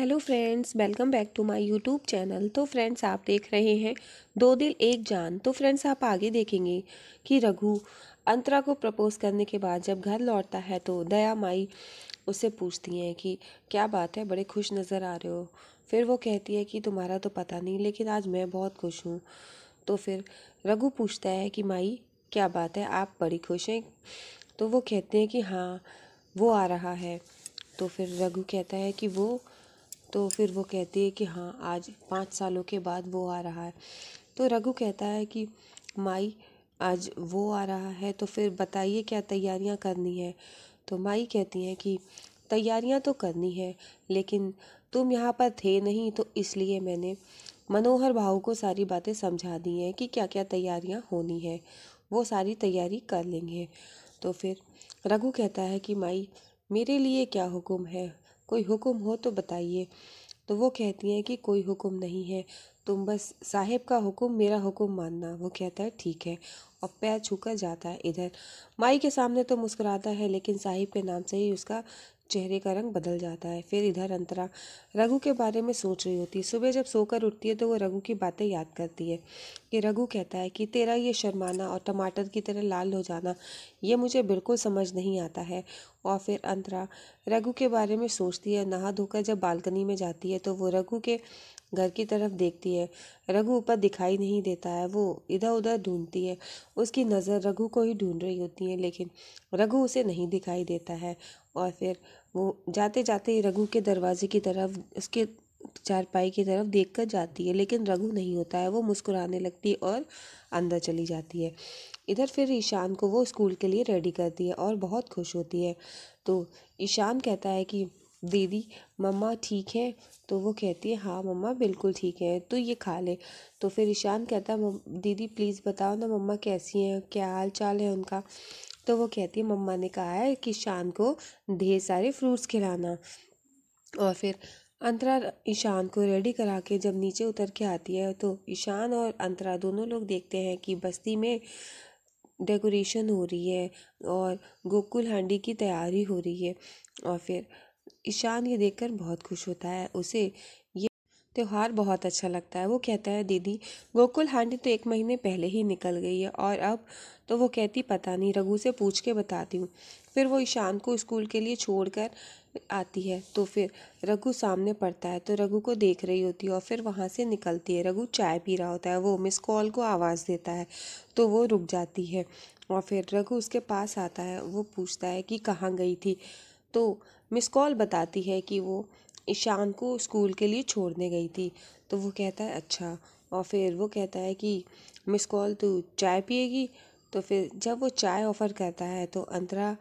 Hello friends, welcome back to my YouTube channel. तो friends, आप देख रहे हैं दो दिल एक जान। तो फ्रेंड्स, आप आगे देखेंगे कि रघु अंतरा को प्रपोज करने के बाद जब घर लौटता है तो दया माई उससे पूछती हैं कि क्या बात है, बड़े खुश नज़र आ रहे हो। फिर वो कहती है कि तुम्हारा तो पता नहीं, लेकिन आज मैं बहुत खुश हूँ। तो फिर रघु पूछता है कि माई क्या बात है, आप बड़ी खुश हैं। तो वो कहते हैं कि हाँ, वो आ रहा है। तो फिर रघु कहता है कि तो फिर वो कहती है कि हाँ, आज 5 सालों के बाद वो आ रहा है। तो रघु कहता है कि माई, आज वो आ रहा है तो फिर बताइए क्या तैयारियां करनी है। तो माई कहती हैं कि तैयारियां तो करनी है, लेकिन तुम यहाँ पर थे नहीं, तो इसलिए मैंने मनोहर भाऊ को सारी बातें समझा दी हैं कि क्या क्या तैयारियां होनी है। वो सारी तैयारी कर लेंगे। तो फिर रघु कहता है कि माई, मेरे लिए क्या हुक्म है, कोई हुक्म हो तो बताइए। तो वो कहती हैं कि कोई हुक्म नहीं है, तुम बस साहिब का हुक्म मेरा हुक्म मानना। वो कहता है ठीक है, और पैर छूकर जाता है। इधर माई के सामने तो मुस्कुराता है, लेकिन साहिब के नाम से ही उसका चेहरे का रंग बदल जाता है। फिर इधर अंतरा रघु के बारे में सोच रही होती है। सुबह जब सोकर उठती है तो वो रघु की बातें याद करती है कि रघु कहता है कि तेरा ये शर्माना और टमाटर की तरह लाल हो जाना, ये मुझे बिल्कुल समझ नहीं आता है। और फिर अंतरा रघु के बारे में सोचती है। नहा धोकर जब बालकनी में जाती है तो वो रघु के घर की तरफ देखती है। रघु ऊपर दिखाई नहीं देता है। वो इधर उधर ढूंढती है, उसकी नज़र रघु को ही ढूंढ रही होती है, लेकिन रघु उसे नहीं दिखाई देता है। और फिर वो जाते जाते रघु के दरवाजे की तरफ, उसके चारपाई की तरफ देख कर जाती है, लेकिन रघु नहीं होता है। वो मुस्कुराने लगती है और अंदर चली जाती है। इधर फिर ईशान को वो स्कूल के लिए रेडी करती है और बहुत खुश होती है। तो ईशान कहता है कि दीदी, मम्मा ठीक है। तो वो कहती है हाँ मम्मा बिल्कुल ठीक है, तो ये खा ले। तो फिर ईशान कहता है दीदी प्लीज़ बताओ ना मम्मा कैसी हैं, क्या हाल चाल है उनका। तो वो कहती है मम्मा ने कहा है कि ईशान को ढेर सारे फ्रूट्स खिलाना। और फिर अंतरा ईशान को रेडी करा के जब नीचे उतर के आती है तो ईशान और अंतरा दोनों लोग देखते हैं कि बस्ती में डेकोरेशन हो रही है और गोकुल हांडी की तैयारी हो रही है। और फिर ईशान ये देखकर बहुत खुश होता है, उसे ये त्योहार बहुत अच्छा लगता है। वो कहता है दीदी, गोकुल हांडी तो 1 महीने पहले ही निकल गई है, और अब। तो वो कहती पता नहीं, रघु से पूछ के बताती हूँ। फिर वो ईशान को स्कूल के लिए छोड़कर आती है। तो फिर रघु सामने पड़ता है तो रघु को देख रही होती है, और फिर वहाँ से निकलती है। रघु चाय पी रहा होता है, वो मिस कॉल को आवाज़ देता है तो वो रुक जाती है। और फिर रघु उसके पास आता है, वो पूछता है कि कहाँ गई थी। तो मिस कॉल बताती है कि वो ईशान को स्कूल के लिए छोड़ने गई थी। तो वो कहता है अच्छा। और फिर वो कहता है कि मिस कॉल, तू चाय पिएगी। तो फिर जब वो चाय ऑफ़र करता है तो अंतरा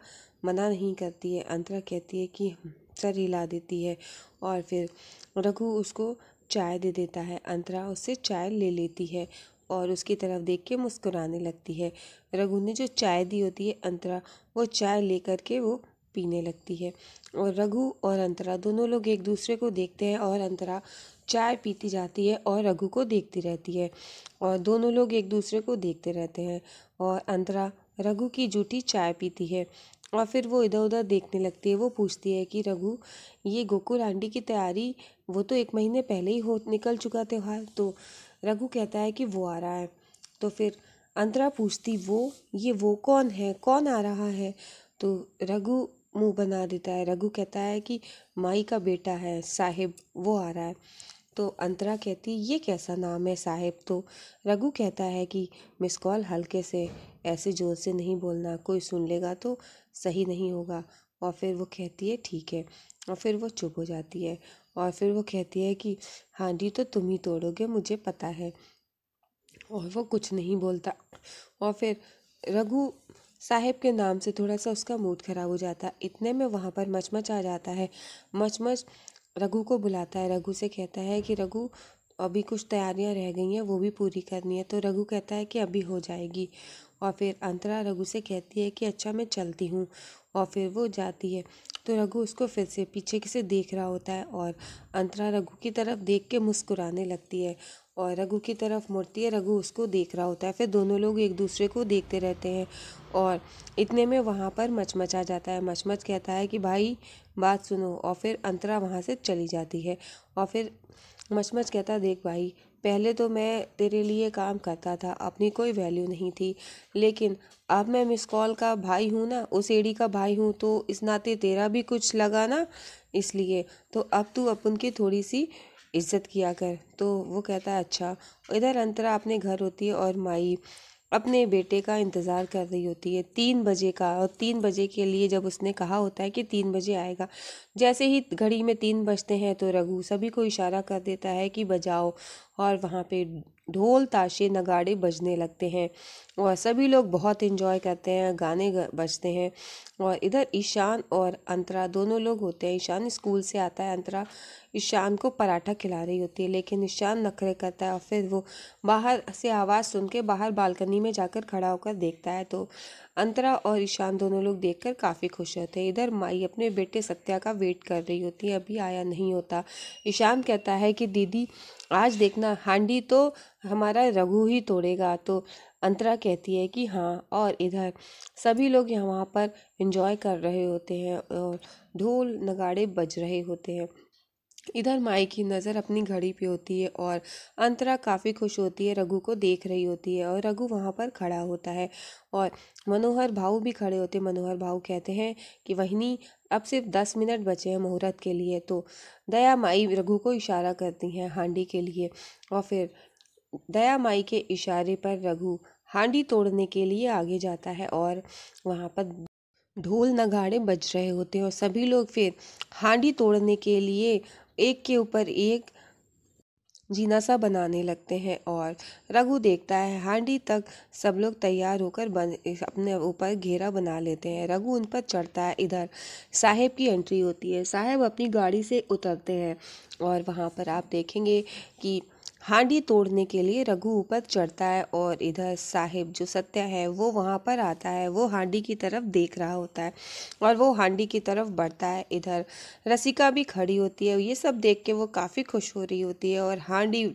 मना नहीं करती है। अंतरा कहती है कि सर हिला देती है, और फिर रघु उसको चाय दे देता है। अंतरा उससे चाय ले लेती है और उसकी तरफ देख के मुस्कुराने लगती है। रघु ने जो चाय दी होती है, अंतरा वो चाय लेकर के वो पीने लगती है। और रघु और अंतरा दोनों लोग एक दूसरे को देखते हैं, और अंतरा चाय पीती जाती है और रघु को देखती रहती है, और दोनों लोग एक दूसरे को देखते रहते हैं। और अंतरा रघु की जूठी चाय पीती है, और फिर वो इधर उधर देखने लगती है। वो पूछती है कि रघु, ये गोकुल आंटी की तैयारी, वो तो 1 महीने पहले ही हो निकल चुका त्योहार। तो रघु कहता है कि वो आ रहा है। तो फिर अंतरा पूछती, वो कौन है, कौन आ रहा है। तो रघु मुंह बना देता है। रघु कहता है कि माई का बेटा है साहिब, वो आ रहा है। तो अंतरा कहती, ये कैसा नाम है साहिब। तो रघु कहता है कि मिस कॉल हल्के से, ऐसे ज़ोर से नहीं बोलना, कोई सुन लेगा तो सही नहीं होगा। और फिर वो कहती है ठीक है, और फिर वो चुप हो जाती है। और फिर वो कहती है कि हांडी तो तुम ही तोड़ोगे, मुझे पता है। और वो कुछ नहीं बोलता। और फिर रघु साहिब के नाम से थोड़ा सा उसका मूड खराब हो जाता है। इतने में वहाँ पर मचमच आ जाता है। मचमच रघु को बुलाता है, रघु से कहता है कि रघु, अभी कुछ तैयारियां रह गई हैं, वो भी पूरी करनी है। तो रघु कहता है कि अभी हो जाएगी। और फिर अंतरा रघु से कहती है कि अच्छा मैं चलती हूँ। और फिर वो जाती है तो रघु उसको फिर से पीछे से देख रहा होता है, और अंतरा रघु की तरफ देख के मुस्कुराने लगती है। और रघु की तरफ मुड़ती है। रघु उसको देख रहा होता है। फिर दोनों लोग एक दूसरे को देखते रहते हैं और इतने में वहाँ पर मचमच आ जाता है। मचमच कहता है कि भाई बात सुनो, और फिर अंतरा वहाँ से चली जाती है। और फिर मचमच कहता, देख भाई, पहले तो मैं तेरे लिए काम करता था, अपनी कोई वैल्यू नहीं थी, लेकिन अब मैं मिस कॉल का भाई हूँ ना, उस एडी का भाई हूँ, तो इस नाते तेरा भी कुछ लगा ना, इसलिए तो अब तू अपन की थोड़ी सी इज्जत किया कर। तो वो कहता है अच्छा। इधर अंतरा अपने घर होती है और माई अपने बेटे का इंतज़ार कर रही होती है 3 बजे का। और 3 बजे के लिए जब उसने कहा होता है कि 3 बजे आएगा, जैसे ही घड़ी में 3 बजते हैं तो रघु सभी को इशारा कर देता है कि बजाओ, और वहाँ पे ढोल ताशे नगाड़े बजने लगते हैं और सभी लोग बहुत एंजॉय करते हैं, गाने बजते हैं। और इधर ईशान और अंतरा दोनों लोग होते हैं। ईशान स्कूल से आता है, अंतरा ईशान को पराठा खिला रही होती है, लेकिन ईशान नखरे करता है और फिर वो बाहर से आवाज़ सुन के बाहर बालकनी में जाकर खड़ा होकर देखता है। तो अंतरा और ईशान दोनों लोग देखकर काफ़ी खुश होते हैं। इधर माई अपने बेटे सत्या का वेट कर रही होती है, अभी आया नहीं होता। ईशान कहता है कि दीदी आज देखना, हांडी तो हमारा रघु ही तोड़ेगा। तो अंतरा कहती है कि हाँ। और इधर सभी लोग यहाँ वहाँ पर एंजॉय कर रहे होते हैं और ढोल नगाड़े बज रहे होते हैं। इधर माई की नज़र अपनी घड़ी पे होती है और अंतरा काफ़ी खुश होती है, रघु को देख रही होती है और रघु वहाँ पर खड़ा होता है और मनोहर भाऊ भी खड़े होते हैं। मनोहर भाऊ कहते हैं कि वहिनी अब सिर्फ 10 मिनट बचे हैं मुहूर्त के लिए। तो दया माई रघु को इशारा करती हैं हांडी के लिए और फिर दया माई के इशारे पर रघु हांडी तोड़ने के लिए आगे जाता है और वहाँ पर ढोल नगाड़े बज रहे होते हैं और सभी लोग फिर हांडी तोड़ने के लिए एक के ऊपर एक जीना सा बनाने लगते हैं। और रघु देखता है हांडी तक सब लोग तैयार होकर अपने ऊपर घेरा बना लेते हैं। रघु उन पर चढ़ता है। इधर साहेब की एंट्री होती है। साहेब अपनी गाड़ी से उतरते हैं और वहाँ पर आप देखेंगे कि हांडी तोड़ने के लिए रघु ऊपर चढ़ता है और इधर साहिब जो सत्या है वो वहाँ पर आता है। वो हांडी की तरफ देख रहा होता है और वो हांडी की तरफ बढ़ता है। इधर रसिका भी खड़ी होती है। ये सब देख के वो काफ़ी खुश हो रही होती है और हांडी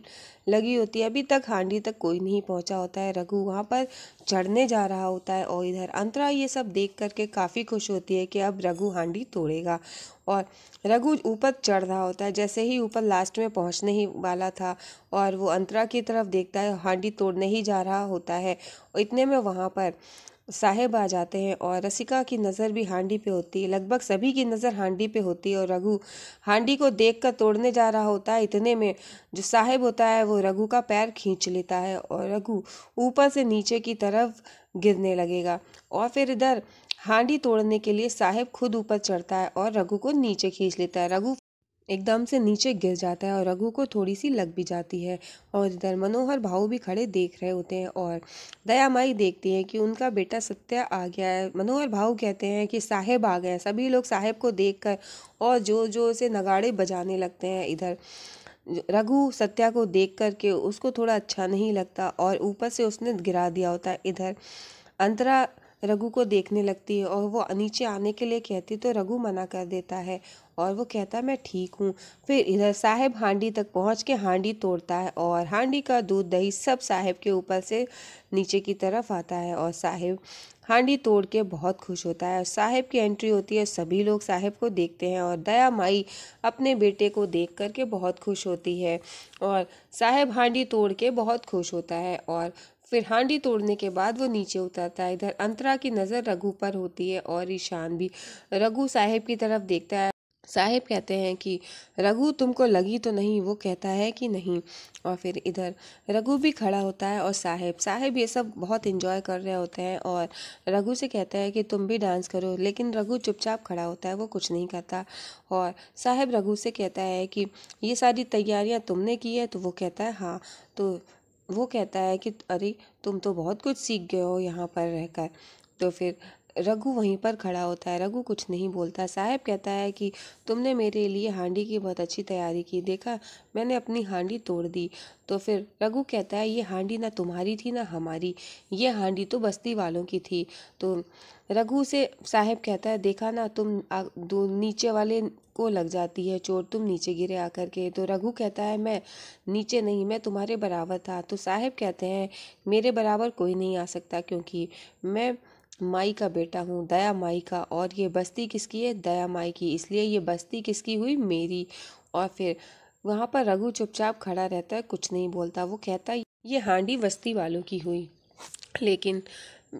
लगी होती है। अभी तक हांडी तक कोई नहीं पहुंचा होता है। रघु वहाँ पर चढ़ने जा रहा होता है और इधर अंतरा ये सब देख करके काफ़ी खुश होती है कि अब रघु हांडी तोड़ेगा। और रघु ऊपर चढ़ रहा होता है। जैसे ही ऊपर लास्ट में पहुंचने ही वाला था और वो अंतरा की तरफ देखता है, हांडी तोड़ने ही जा रहा होता है। और इतने में वहाँ पर साहेब आ जाते हैं और रसिका की नज़र भी हांडी पे होती है। लगभग सभी की नज़र हांडी पे होती है और रघु हांडी को देखकर तोड़ने जा रहा होता है। इतने में जो साहेब होता है वो रघु का पैर खींच लेता है और रघु ऊपर से नीचे की तरफ गिरने लगेगा। और फिर इधर हांडी तोड़ने के लिए साहेब खुद ऊपर चढ़ता है और रघु को नीचे खींच लेता है। रघु एकदम से नीचे गिर जाता है और रघु को थोड़ी सी लग भी जाती है। और इधर मनोहर भाऊ भी खड़े देख रहे होते हैं और दया माई देखती है कि उनका बेटा सत्या आ गया है। मनोहर भाऊ कहते हैं कि साहेब आ गए हैं। सभी लोग साहेब को देखकर और जो जो से नगाड़े बजाने लगते हैं। इधर रघु सत्या को देख करके उसको थोड़ा अच्छा नहीं लगता और ऊपर से उसने गिरा दिया होता है। इधर अंतरा रघु को देखने लगती है और वो नीचे आने के लिए कहती तो रघु मना कर देता है और वो कहता है मैं ठीक हूँ। फिर इधर साहेब हांडी तक पहुँच के हांडी तोड़ता है और हांडी का दूध दही सब साहेब के ऊपर से नीचे की तरफ आता है और साहेब हांडी तोड़ के बहुत खुश होता है। साहेब की एंट्री होती है, सभी लोग साहेब को देखते हैं और दया माई अपने बेटे को देख करके बहुत खुश होती है और साहेब हांडी तोड़ के बहुत खुश होता है। और फिर हांडी तोड़ने के बाद वो नीचे उतरता है। इधर अंतरा की नज़र रघु पर होती है और ईशान भी रघु साहेब की तरफ देखता है। साहेब कहते हैं कि रघु तुमको लगी तो नहीं? वो कहता है कि नहीं। और फिर इधर रघु भी खड़ा होता है और साहेब ये सब बहुत एंजॉय कर रहे होते हैं और रघु से कहता है कि तुम भी डांस करो, लेकिन रघु चुपचाप खड़ा होता है, वो कुछ नहीं करता। और साहेब रघु से कहता है कि ये सारी तैयारियां तुमने की है? तो वो कहता है हाँ। तो वो कहता है कि अरे तुम तो बहुत कुछ सीख गए हो यहाँ पर रहकर। तो फिर रघु वहीं पर खड़ा होता है। रघु कुछ नहीं बोलता। साहब कहता है कि तुमने मेरे लिए हांडी की बहुत अच्छी तैयारी की, देखा मैंने अपनी हांडी तोड़ दी। तो फिर रघु कहता है ये हांडी ना तुम्हारी थी ना हमारी, ये हांडी तो बस्ती वालों की थी। तो रघु से साहब कहता है देखा ना तुम दो नीचे वाले को लग जाती है चोट, तुम नीचे गिरे आकर के। तो रघु कहता है मैं नीचे नहीं, मैं तुम्हारे बराबर था। तो साहब कहते हैं मेरे बराबर कोई नहीं आ सकता, क्योंकि मैं माई का बेटा हूँ, दया माई का। और ये बस्ती किसकी है? दया माई की। इसलिए ये बस्ती किसकी हुई? मेरी। और फिर वहाँ पर रघु चुपचाप खड़ा रहता है, कुछ नहीं बोलता। वो कहता है ये हांडी बस्ती वालों की हुई। लेकिन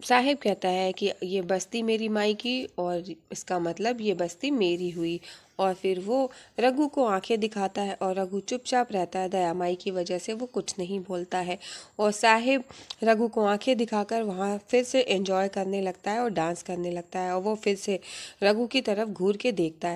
साहिब कहता है कि ये बस्ती मेरी माई की, और इसका मतलब ये बस्ती मेरी हुई। और फिर वो रघु को आंखें दिखाता है, और रघु चुपचाप रहता है। दया माई की वजह से वो कुछ नहीं बोलता है। और साहिब रघु को आंखें दिखाकर वहाँ फिर से एंजॉय करने लगता है और डांस करने लगता है। और वो फिर से रघु की तरफ घूर के देखता है।